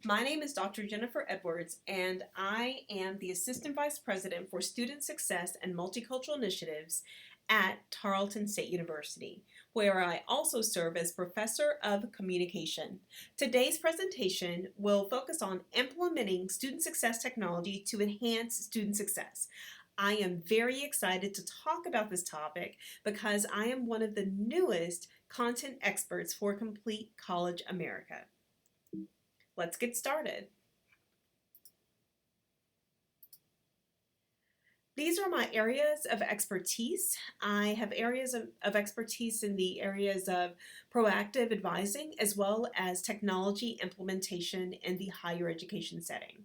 My name is Dr. Jennifer Edwards, and I am the Assistant Vice President for Student Success and Multicultural Initiatives at Tarleton State University, where I also serve as Professor of Communication. Today's presentation will focus on implementing student success technology to enhance student success. I am very excited to talk about this topic because I am one of the newest content experts for Complete College America. Let's get started. These are my areas of expertise. I have areas of expertise in the areas of proactive advising as well as technology implementation in the higher education setting.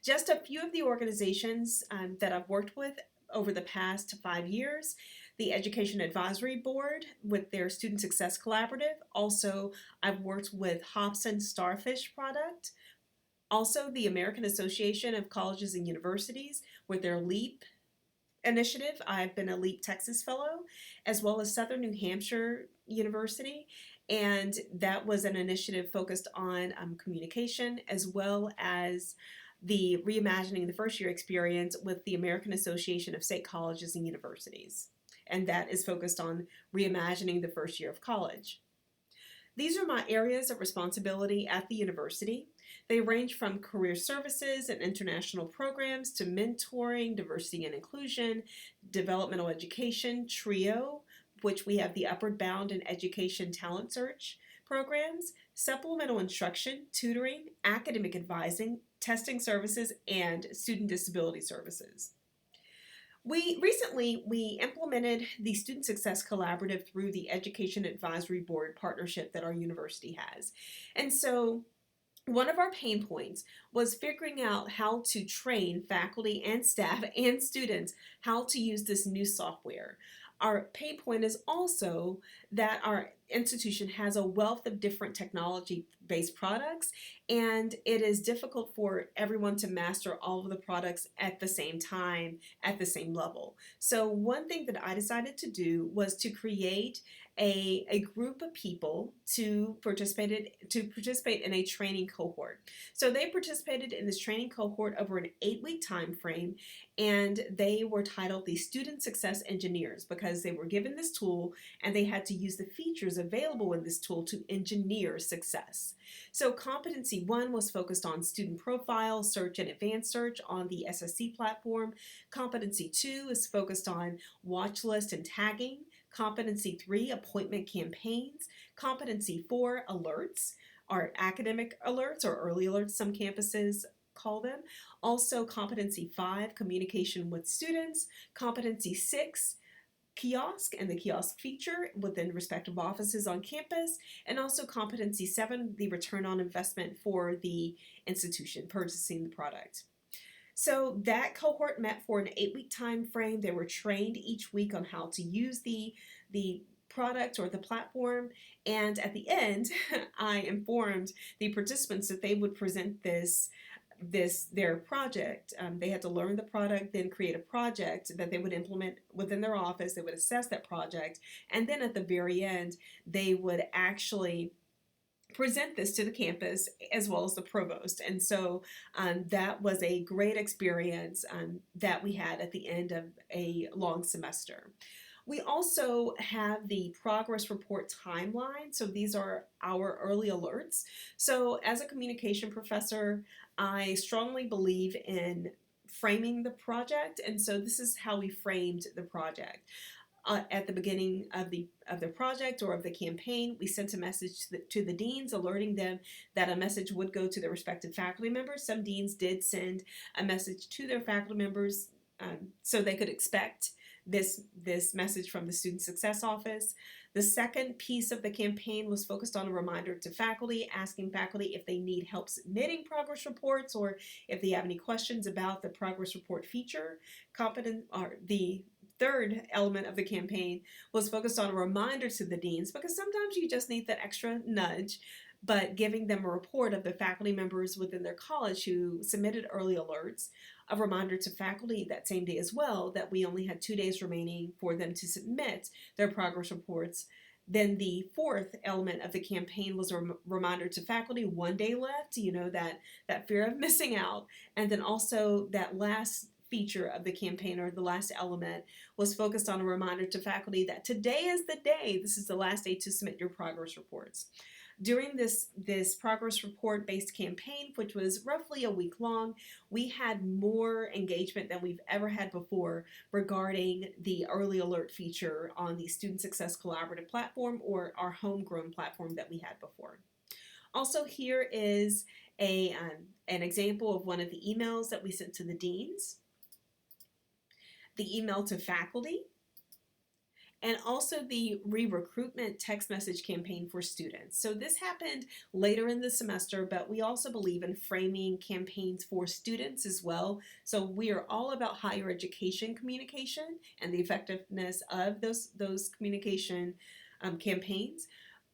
Just a few of the organizations that I've worked with over the past 5 years: the Education Advisory Board with their Student Success Collaborative. Also, I've worked with Hobson Starfish product. Also, the American Association of Colleges and Universities with their LEAP initiative. I've been a LEAP Texas Fellow, as well as Southern New Hampshire University, and that was an initiative focused on communication, as well as the Reimagining the First Year experience with the American Association of State Colleges and Universities, and that is focused on reimagining the first year of college. These are my areas of responsibility at the university. They range from career services and international programs to mentoring, diversity and inclusion, developmental education, TRIO, which we have the Upward Bound in Education Talent Search programs, supplemental instruction, tutoring, academic advising, testing services, and student disability services. We implemented the Student Success Collaborative through the Education Advisory Board partnership that our university has. And so one of our pain points was figuring out how to train faculty and staff and students how to use this new software. Our pain point is also that our institution has a wealth of different technology-based products, and it is difficult for everyone to master all of the products at the same time, at the same level. So one thing that I decided to do was to create a group of people to participate in a training cohort. So they participated in this training cohort over an 8-week time frame, and they were titled the Student Success Engineers because they were given this tool and they had to use the features available in this tool to engineer success. So competency 1 was focused on student profile, search, and advanced search on the SSC platform. Competency 2 is focused on watch list and tagging. Competency 3, appointment campaigns. Competency 4, alerts, or academic alerts or early alerts, some campuses call them. Also competency 5, communication with students. Competency 6, kiosk and the kiosk feature within respective offices on campus, and also competency 7, the return on investment for the institution purchasing the product. So that cohort met for an 8-week time frame. They were trained each week on how to use the product or the platform, and at the end I informed the participants that they would present their project. They had to learn the product, then create a project that they would implement within their office. They would assess that project, and then at the very end they would actually present this to the campus as well as the provost. And so that was a great experience that we had at the end of a long semester. We also have the progress report timeline. So these are our early alerts. So as a communication professor, I strongly believe in framing the project, and so this is how we framed the project. At the beginning of the project or of the campaign, we sent a message to the deans, alerting them that a message would go to their respective faculty members. Some deans did send a message to their faculty members so they could expect this message from the Student Success Office. The second piece of the campaign was focused on a reminder to faculty, asking faculty if they need help submitting progress reports or if they have any questions about the progress report feature. The third element of the campaign was focused on a reminder to the deans, because sometimes you just need that extra nudge, but giving them a report of the faculty members within their college who submitted early alerts, a reminder to faculty that same day as well that we only had 2 days remaining for them to submit their progress reports Then the fourth element of the campaign was a reminder to faculty, 1 day left, that fear of missing out. And then also that last feature of the campaign, or the last element, was focused on a reminder to faculty that today is the day, this is the last day to submit your progress reports. During this progress report based campaign, which was roughly a week long, we had more engagement than we've ever had before regarding the early alert feature on the Student Success Collaborative platform, or our homegrown platform that we had before. Also, here is an example of one of the emails that we sent to the deans, the email to faculty, and also the Re-Recruitment text message campaign for students. So this happened later in the semester, but we also believe in framing campaigns for students as well. So we are all about higher education communication and the effectiveness of those communication campaigns.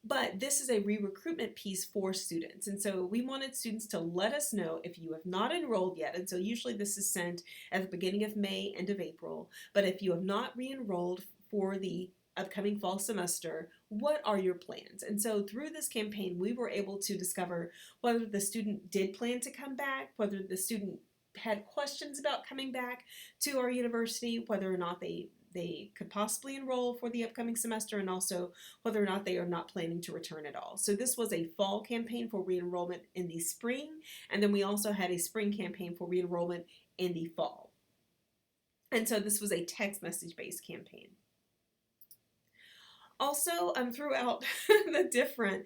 But this is a re-recruitment piece for students. And so we wanted students to let us know if you have not enrolled yet. And so usually this is sent at the beginning of May, end of April. But if you have not re-enrolled for the upcoming fall semester, what are your plans? And so through this campaign, we were able to discover whether the student did plan to come back, whether the student had questions about coming back to our university, whether or not they could possibly enroll for the upcoming semester, and also whether or not they are not planning to return at all. So this was a fall campaign for re-enrollment in the spring, and then we also had a spring campaign for re-enrollment in the fall. And so this was a text message based campaign. Also, throughout the different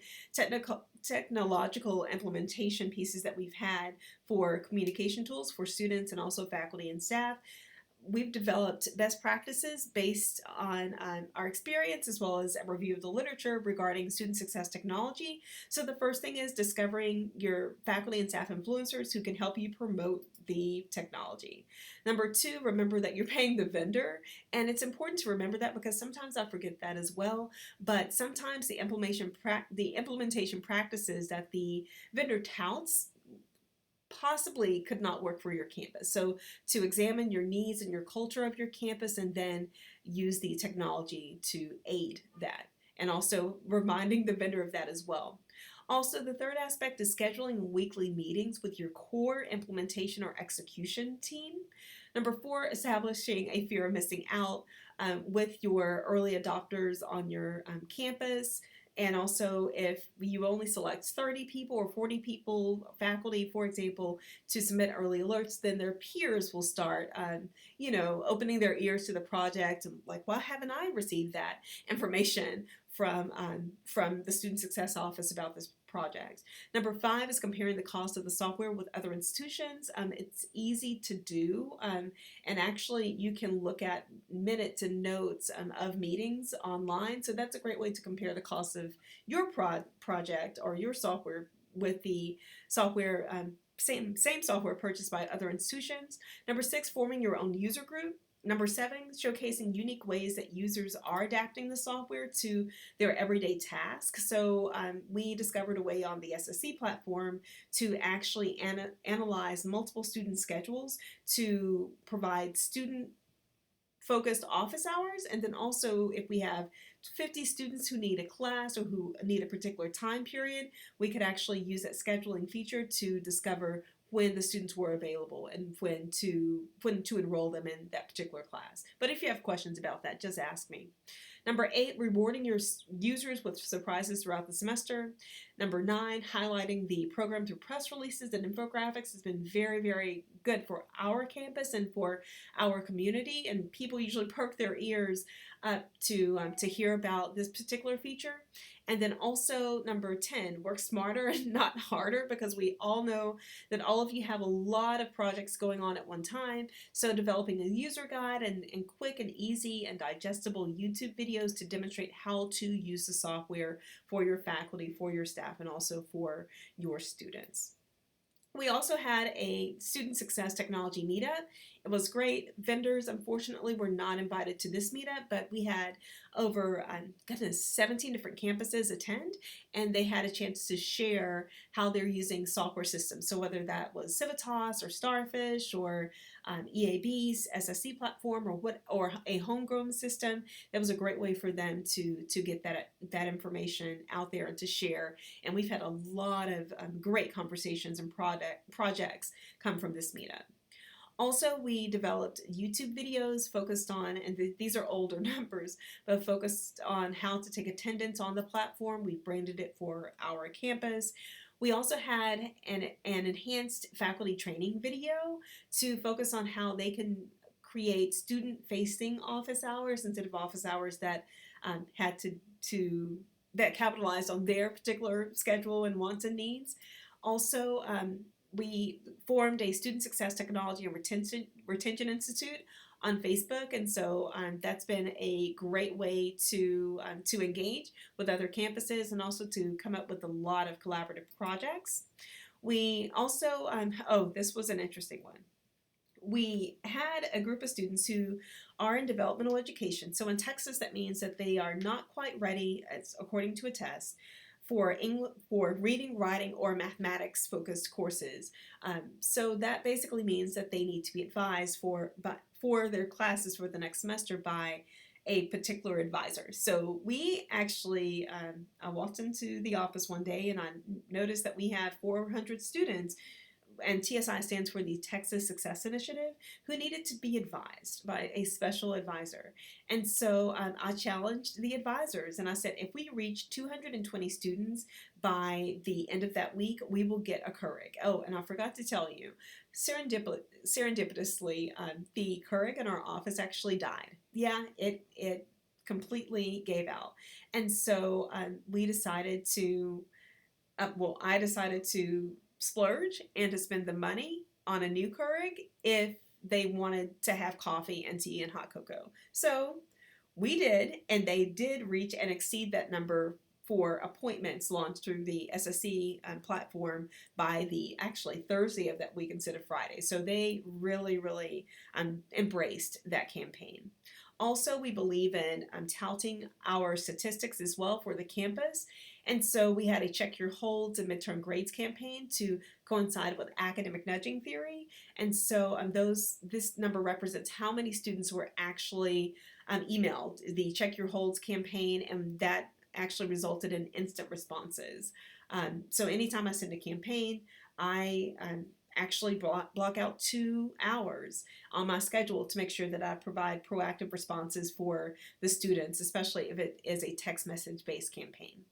technological implementation pieces that we've had for communication tools for students and also faculty and staff, we've developed best practices based on our experience, as well as a review of the literature regarding student success technology. So the first thing is discovering your faculty and staff influencers who can help you promote the technology. Number two, remember that you're paying the vendor. And it's important to remember that because sometimes I forget that as well. But sometimes the implementation practices that the vendor touts possibly could not work for your campus. So to examine your needs and your culture of your campus, and then use the technology to aid that, and also reminding the vendor of that as well. Also, the third aspect is scheduling weekly meetings with your core implementation or execution team. Number four, establishing a fear of missing out with your early adopters on your campus. And also, if you only select 30 people or 40 people, faculty, for example, to submit early alerts, then their peers will start, opening their ears to the project and like, why haven't I received that information from the Student Success Office about this project? Number five is comparing the cost of the software with other institutions. It's easy to do, and actually you can look at minutes and notes of meetings online. So that's a great way to compare the cost of your project or your software with the software, same software purchased by other institutions. Number six, forming your own user group. Number seven, showcasing unique ways that users are adapting the software to their everyday tasks. So we discovered a way on the SSC platform to actually analyze multiple student schedules to provide student-focused office hours. And then also, if we have 50 students who need a class or who need a particular time period, we could actually use that scheduling feature to discover when the students were available and when to enroll them in that particular class. But if you have questions about that, just ask me. Number eight, rewarding your users with surprises throughout the semester. Number nine, highlighting the program through press releases and infographics has been very, very good for our campus and for our community. And people usually perk their ears up to hear about this particular feature. And then also number 10, work smarter and not harder, because we all know that all of you have a lot of projects going on at one time. So developing a user guide and quick and easy and digestible YouTube videos to demonstrate how to use the software for your faculty, for your staff, and also for your students. We also had a student success technology meetup. It was great. Vendors, unfortunately, were not invited to this meetup, but we had over, goodness, 17 different campuses attend, and they had a chance to share how they're using software systems. So whether that was Civitas or Starfish or EAB's SSC platform or a homegrown system, that was a great way for them to get that information out there and to share. And we've had a lot of great conversations and projects come from this meetup. Also, we developed YouTube videos focused on, and these are older numbers, but focused on how to take attendance on the platform. We branded it for our campus. We also had an enhanced faculty training video to focus on how they can create student-facing office hours instead of office hours that had that capitalized on their particular schedule and wants and needs. Also, we formed a Student Success Technology and Retention Institute on Facebook, and so that's been a great way to engage with other campuses and also to come up with a lot of collaborative projects. We also, this was an interesting one. We had a group of students who are in developmental education. So in Texas, that means that they are not quite ready, according to a test, for reading, writing, or mathematics focused courses. So that basically means that they need to be advised for their classes for the next semester by a particular advisor. So we actually, I walked into the office one day and I noticed that we had 400 students, and TSI stands for the Texas Success Initiative, who needed to be advised by a special advisor. And so I challenged the advisors and I said, if we reach 220 students by the end of that week, we will get a Keurig. Oh, and I forgot to tell you, serendipitously, the Keurig in our office actually died. Yeah, it completely gave out. And so we decided to, I decided to splurge and to spend the money on a new Keurig if they wanted to have coffee and tea and hot cocoa. So we did, and they did reach and exceed that number for appointments launched through the SSC platform by the actually Thursday of that week instead of Friday. So they really embraced that campaign. Also, we believe in touting our statistics as well for the campus. And so we had a check your holds and midterm grades campaign to coincide with academic nudging theory. And so this number represents how many students were actually emailed the check your holds campaign, and that actually resulted in instant responses. So anytime I send a campaign, I actually block out 2 hours on my schedule to make sure that I provide proactive responses for the students, especially if it is a text message based campaign.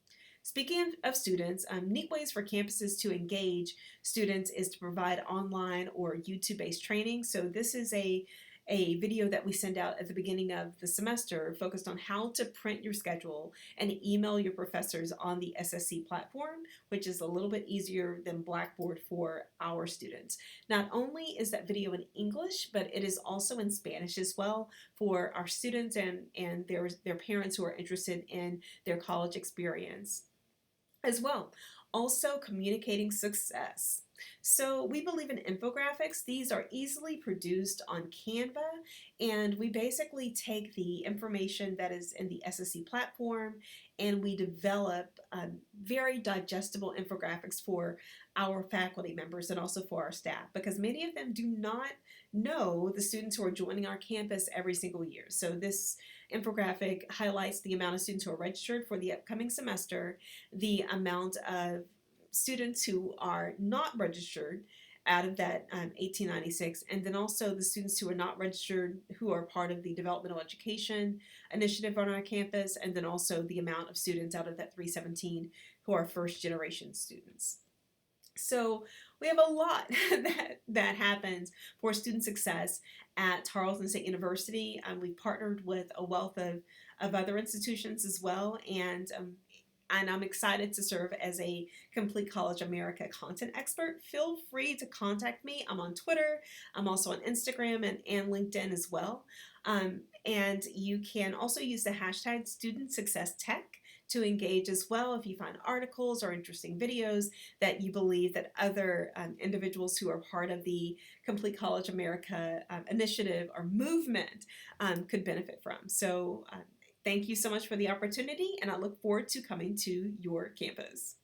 Speaking of students, neat ways for campuses to engage students is to provide online or YouTube-based training. So this is a video that we send out at the beginning of the semester focused on how to print your schedule and email your professors on the SSC platform, which is a little bit easier than Blackboard for our students. Not only is that video in English, but it is also in Spanish as well for our students and their parents who are interested in their college experience as well. Also, communicating success. So we believe in infographics. These are easily produced on Canva, and we basically take the information that is in the SSC platform and we develop very digestible infographics for our faculty members and also for our staff, because many of them do not know the students who are joining our campus every single year. So this infographic highlights the amount of students who are registered for the upcoming semester, the amount of students who are not registered out of that 1896, and then also the students who are not registered who are part of the developmental education initiative on our campus, and then also the amount of students out of that 317 who are first generation students. So we have a lot that happens for student success at Tarleton State University. We've partnered with a wealth of other institutions as well, and I'm excited to serve as a Complete College America content expert. Feel free to contact me. I'm on Twitter. I'm also on Instagram and LinkedIn as well. And you can also use the hashtag Student Success Tech to engage as well if you find articles or interesting videos that you believe that other individuals who are part of the Complete College America initiative or movement could benefit from. So thank you so much for the opportunity, and I look forward to coming to your campus.